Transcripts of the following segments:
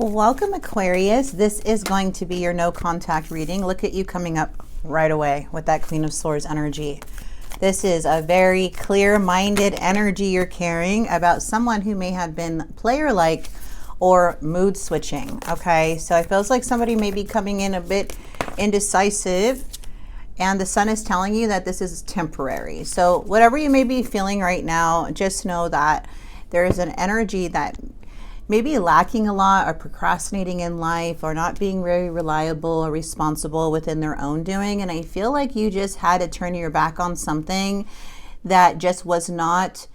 Welcome, Aquarius. This is going to be your no contact reading. Look at you coming up right away with that Queen of Swords energy. This is a very clear-minded energy you're carrying about someone who may have been player-like or mood switching. Okay, so it feels like somebody may be coming in a bit indecisive, and the sun is telling you that this is temporary. So whatever you may be feeling right now, just know that there is an energy that maybe lacking a lot or procrastinating in life or not being very reliable or responsible within their own doing. And I feel like you just had to turn your back on something that just was not,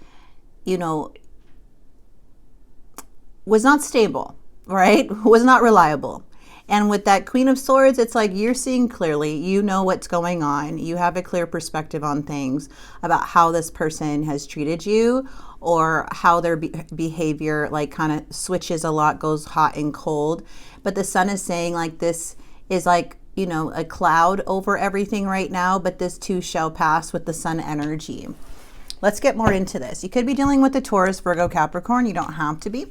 was not stable, right? Was not reliable. And with that Queen of Swords, it's like you're seeing clearly, you know what's going on. You have a clear perspective on things about how this person has treated you or how their behavior like kind of switches a lot, goes hot and cold. But the sun is saying like this is like, a cloud over everything right now, but this too shall pass with the sun energy. Let's get more into this. You could be dealing with the Taurus, Virgo, Capricorn. You don't have to be.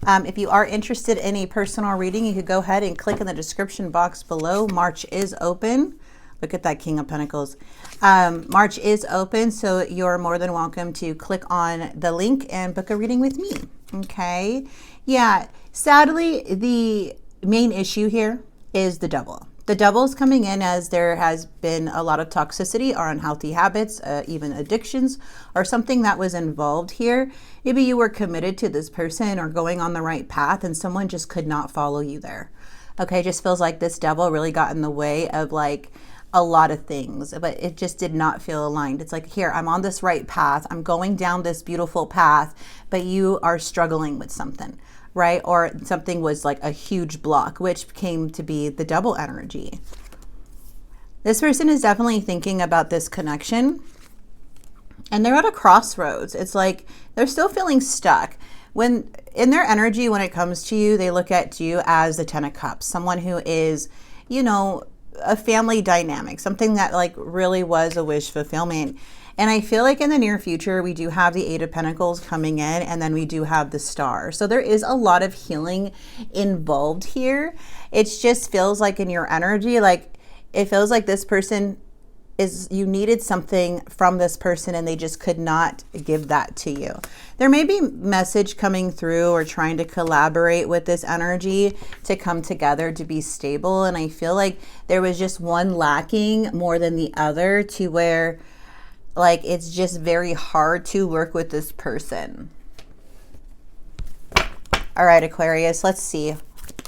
If you are interested in a personal reading, you could go ahead and click in the description box below. March is open. Look at that King of Pentacles. March is open, so you're more than welcome to click on the link and book a reading with me. Okay. Yeah. Sadly, the main issue here is the Devil. The Devil is coming in as there has been a lot of toxicity or unhealthy habits, even addictions or something that was involved here. Maybe you were committed to this person or going on the right path and someone just could not follow you there. Okay, just feels like this Devil really got in the way of like a lot of things, but it just did not feel aligned. It's like, here, I'm on this right path. I'm going down this beautiful path, but you are struggling with something. Right? Or something was like a huge block, which came to be the Devil energy. This person is definitely thinking about this connection and they're at a crossroads. It's like they're still feeling stuck. When in their energy, when it comes to you, they look at you as the Ten of Cups, someone who is, a family dynamic, something that like really was a wish fulfillment. And I feel like in the near future, we do have the Eight of Pentacles coming in, and then we do have the Star. So there is a lot of healing involved here. It just feels like in your energy, like it feels like this person is, you needed something from this person and they just could not give that to you. There may be message coming through or trying to collaborate with this energy to come together to be stable. And I feel like there was just one lacking more than the other to where like it's just very hard to work with this person. All right, Aquarius, let's see.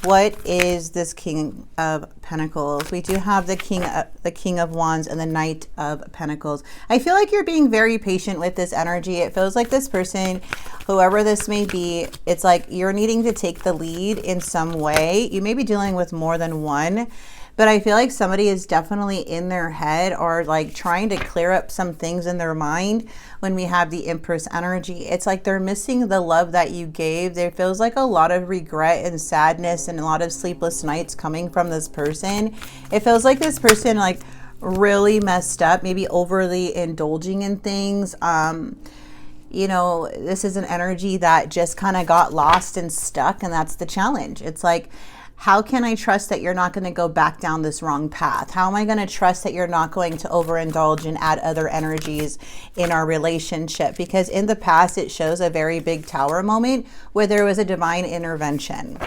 What is this King of Pentacles? We do have the King of Wands and the Knight of Pentacles. I feel like you're being very patient with this energy. It feels like this person, whoever this may be, it's like you're needing to take the lead in some way. You may be dealing with more than one, but I feel like somebody is definitely in their head or like trying to clear up some things in their mind. When we have the Empress energy, it's like they're missing the love that you gave. There feels like a lot of regret and sadness and a lot of sleepless nights coming from this person. It feels like this person like really messed up, maybe overly indulging in things. This is an energy that just kind of got lost and stuck, and that's the challenge. It's like, how can I trust that you're not going to go back down this wrong path? How am I going to trust that you're not going to overindulge and add other energies in our relationship? Because in the past, it shows a very big Tower moment where there was a divine intervention.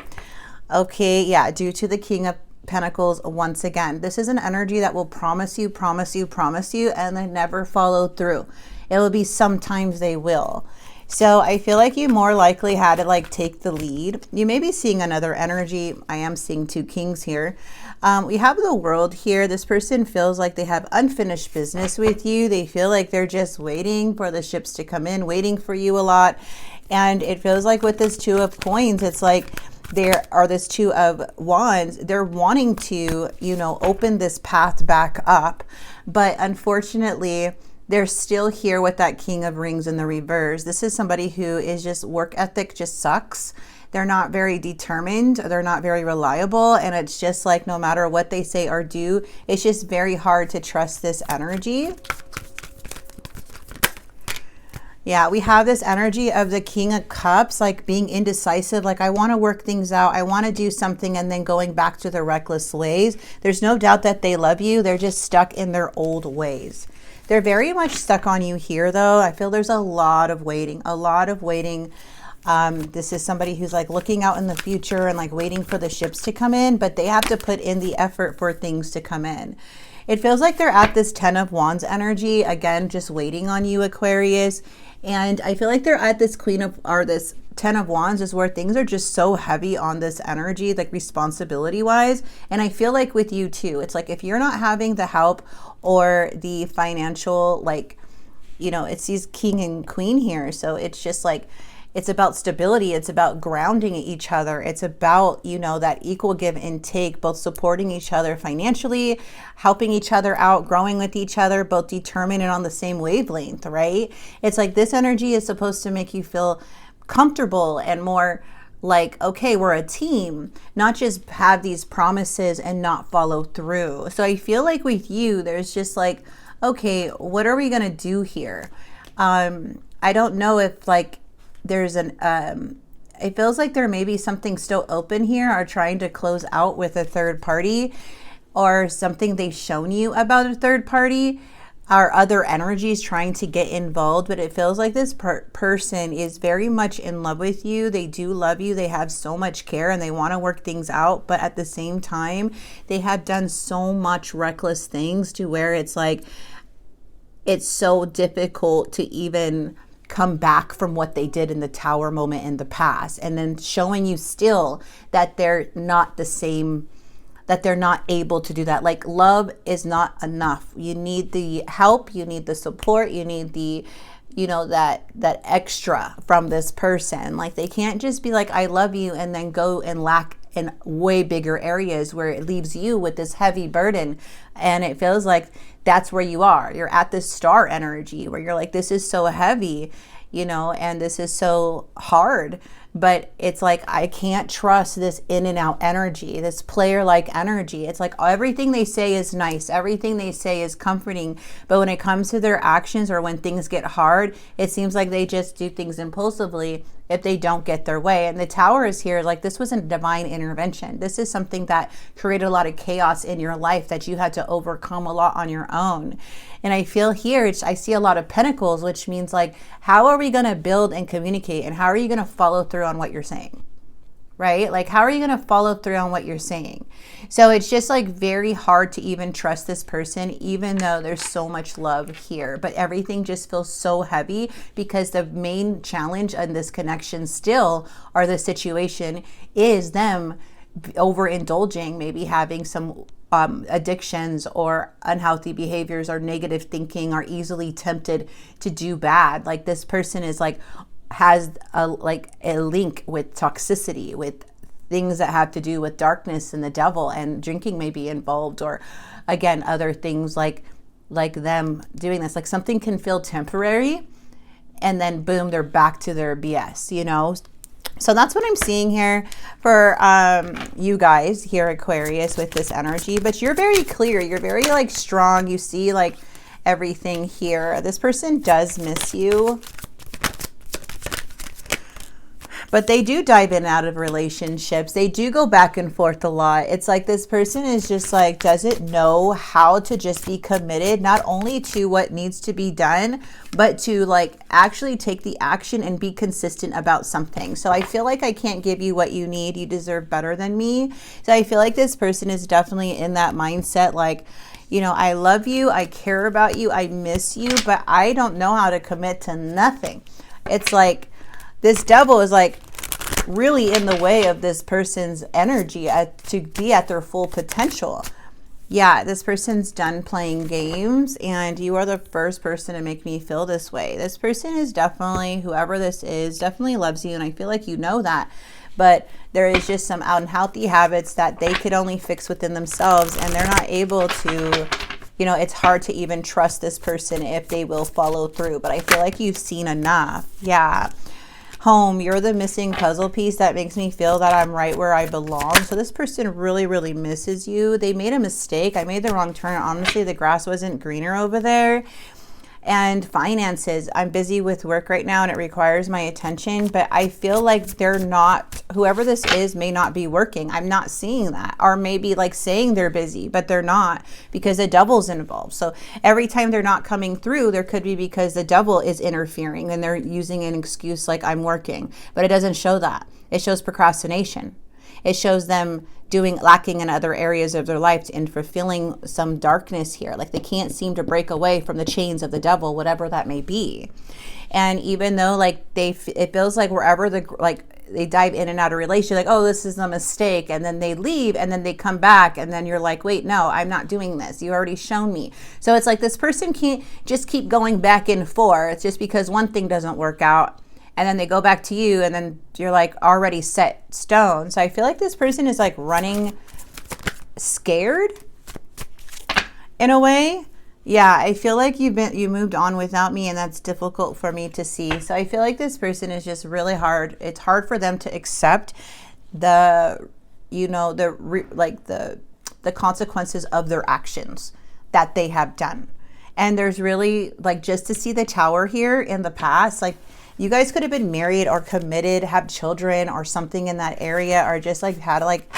Okay, yeah, due to the King of Pentacles once again. This is an energy that will promise you, and then never follow through. It will be sometimes they will. So I feel like you more likely had to like take the lead. You may be seeing another energy. I am seeing two kings here. We have the World here. This person feels like they have unfinished business with you. They feel like they're just waiting for the ships to come in, waiting for you a lot. And it feels like with this Two of Coins, it's like this Two of Wands, they're wanting to, open this path back up. But unfortunately, they're still here with that King of Rings in the reverse. This is somebody who is just work ethic just sucks. They're not very determined. They're not very reliable. And it's just like no matter what they say or do, it's just very hard to trust this energy. Yeah, we have this energy of the King of Cups, like being indecisive, like I want to work things out, I want to do something, and then going back to their reckless ways. There's no doubt that they love you. They're just stuck in their old ways. They're very much stuck on you here, though. I feel there's a lot of waiting, a lot of waiting. This is somebody who's like looking out in the future and like waiting for the ships to come in, but they have to put in the effort for things to come in. It feels like they're at this 10 of Wands energy, again, just waiting on you, Aquarius. And I feel like they're at this this 10 of Wands is where things are just so heavy on this energy, like responsibility wise. And I feel like with you too, it's like if you're not having the help or the financial, like, you know, it's these king and queen here. So it's just like, it's about stability. It's about grounding each other. It's about, you know, that equal give and take, both supporting each other financially, helping each other out, growing with each other, both determined and on the same wavelength, right? It's like this energy is supposed to make you feel comfortable and more like, okay, we're a team, not just have these promises and not follow through. So I feel like with you, there's just like, okay, what are we going to do here? I don't know if like, there's an it feels like there may be something still open here or trying to close out with a third party, or something they've shown you about a third party, or other energies trying to get involved. But it feels like this person is very much in love with you. They do love you. They have so much care and they want to work things out, but at the same time they have done so much reckless things to where it's like it's so difficult to even come back from what they did in the tower moment in the past, and then showing you still that they're not the same, that they're not able to do that. Like love is not enough. You need the help, you need the support, you need the, you know, that extra from this person. Like they can't just be like, I love you, and then go and lack in way bigger areas where it leaves you with this heavy burden. And it feels like that's where you are. You're at this star energy where you're like, this is so heavy, you know, and this is so hard. But it's like, I can't trust this in and out energy, this player-like energy. It's like everything they say is nice. Everything they say is comforting. But when it comes to their actions or when things get hard, it seems like they just do things impulsively if they don't get their way. And the tower is here, like this was a divine intervention. This is something that created a lot of chaos in your life that you had to overcome a lot on your own. And I feel here, I see a lot of pentacles, which means like, how are we going to build and communicate? And how are you going to follow through on what you're saying? Right? Like, how are you going to follow through on what you're saying? So it's just like very hard to even trust this person, even though there's so much love here. But everything just feels so heavy because the main challenge in this connection still, or the situation, is them overindulging, maybe having some addictions or unhealthy behaviors or negative thinking, or easily tempted to do bad. Like this person is like, has a link with toxicity, with things that have to do with darkness and the devil, and drinking may be involved, or again, other things like them doing this. Like something can feel temporary and then boom, they're back to their BS, you know? So that's what I'm seeing here for you guys here, Aquarius, with this energy. But you're very clear. You're very like strong. You see like everything here. This person does miss you. But they do dive in and out of relationships. They do go back and forth a lot. It's like this person is just like, doesn't know how to just be committed, not only to what needs to be done, but to like actually take the action and be consistent about something. So I feel like I can't give you what you need. You deserve better than me. So I feel like this person is definitely in that mindset, like, you know, I love you, I care about you, I miss you, but I don't know how to commit to nothing. It's like this devil is like really in the way of this person's energy to be at their full potential. Yeah, this person's done playing games, and you are the first person to make me feel this way. This person is definitely, whoever this is, definitely loves you, and I feel like you know that. But there is just some unhealthy habits that they could only fix within themselves, and they're not able to, you know, it's hard to even trust this person if they will follow through. But I feel like you've seen enough. Yeah. Home, you're the missing puzzle piece that makes me feel that I'm right where I belong. So this person really, really misses you. They made a mistake. I made the wrong turn. Honestly, the grass wasn't greener over there. And finances. I'm busy with work right now and it requires my attention, but I feel like they're not, whoever this is may not be working. I'm not seeing that. Or maybe like saying they're busy, but they're not, because the devil's involved. So every time they're not coming through, there could be because the devil is interfering and they're using an excuse like I'm working, but it doesn't show that. It shows procrastination. It shows them lacking in other areas of their life and fulfilling some darkness here. Like they can't seem to break away from the chains of the devil, whatever that may be. And even though like it feels like wherever they dive in and out of relation, like, oh, this is a mistake. And then they leave and then they come back. And then you're like, wait, no, I'm not doing this. You already shown me. So it's like this person can't just keep going back and forth just because one thing doesn't work out. And then they go back to you and then you're like already set stone. So I feel like this person is like running scared in a way. Yeah, I feel like you moved on without me and that's difficult for me to see. So I feel like this person is just really hard. It's hard for them to accept the consequences of their actions that they have done. And there's really like, just to see the Tower here in the past, like, you guys could have been married or committed, have children or something in that area, or just like had like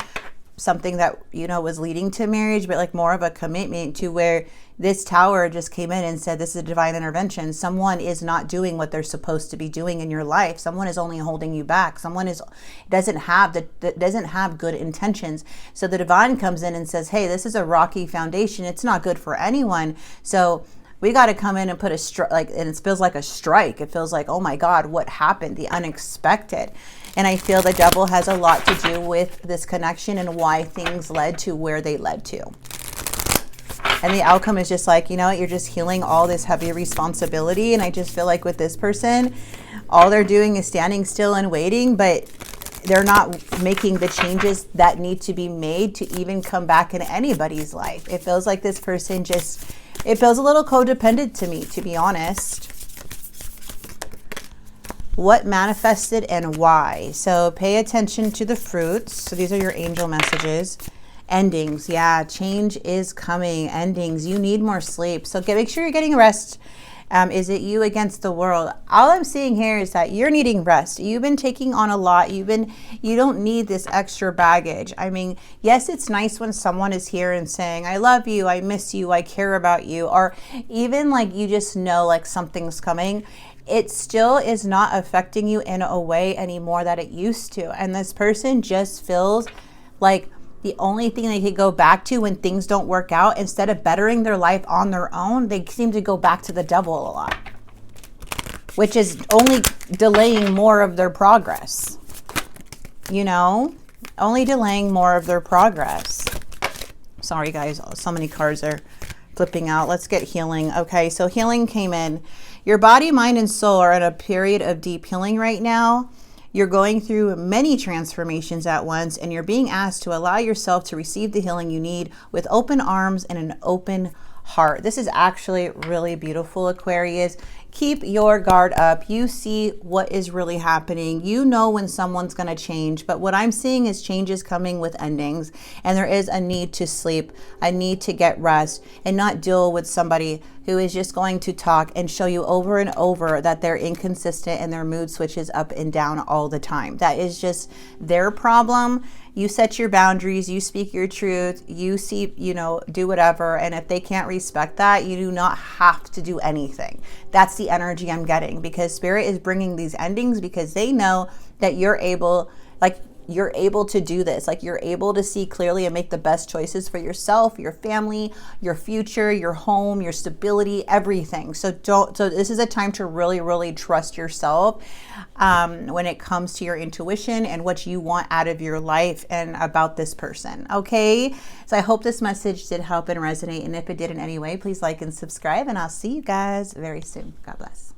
something that, was leading to marriage, but like more of a commitment to where this Tower just came in and said, this is a divine intervention. Someone is not doing what they're supposed to be doing in your life. Someone is only holding you back. Someone doesn't have good intentions. So the divine comes in and says, hey, this is a rocky foundation. It's not good for anyone. So we got to come in and put and it feels like a strike. It feels like, oh my God, what happened? The unexpected. And I feel the devil has a lot to do with this connection and why things led to where they led to. And the outcome is just like, you're just healing all this heavy responsibility. And I just feel like with this person, all they're doing is standing still and waiting, but they're not making the changes that need to be made to even come back in anybody's life. It feels like this person it feels a little codependent to me, to be honest. What manifested and why? So pay attention to the fruits. So these are your angel messages. Endings. Yeah, change is coming. Endings. You need more sleep. So make sure you're getting rest. Is it you against the world? All I'm seeing here is that you're needing rest. You've been taking on a lot. You don't need this extra baggage. I mean, yes, it's nice when someone is here and saying, I love you, I miss you, I care about you, or even like you just know like something's coming. It still is not affecting you in a way anymore that it used to. And this person just feels like the only thing they could go back to when things don't work out, instead of bettering their life on their own, they seem to go back to the devil a lot, which is only delaying more of their progress, only delaying more of their progress. Sorry, guys, so many cards are flipping out. Let's get healing. Okay, so healing came in. Your body, mind, and soul are in a period of deep healing right now. You're going through many transformations at once, and you're being asked to allow yourself to receive the healing you need with open arms and an open heart. This is actually really beautiful, Aquarius. Keep your guard up. You see what is really happening. You know when someone's going to change, but what I'm seeing is changes coming with endings, and there is a need to sleep, a need to get rest, and not deal with somebody who is just going to talk and show you over and over that they're inconsistent and their mood switches up and down all the time. That is just their problem. You set your boundaries, you speak your truth, you do whatever. And if they can't respect that, you do not have to do anything. That's the energy I'm getting, because Spirit is bringing these endings because they know that you're able to do this. Like, you're able to see clearly and make the best choices for yourself, your family, your future, your home, your stability, everything. So this is a time to really, really trust yourself when it comes to your intuition and what you want out of your life and about this person. Okay. So I hope this message did help and resonate. And if it did in any way, please like and subscribe, and I'll see you guys very soon. God bless.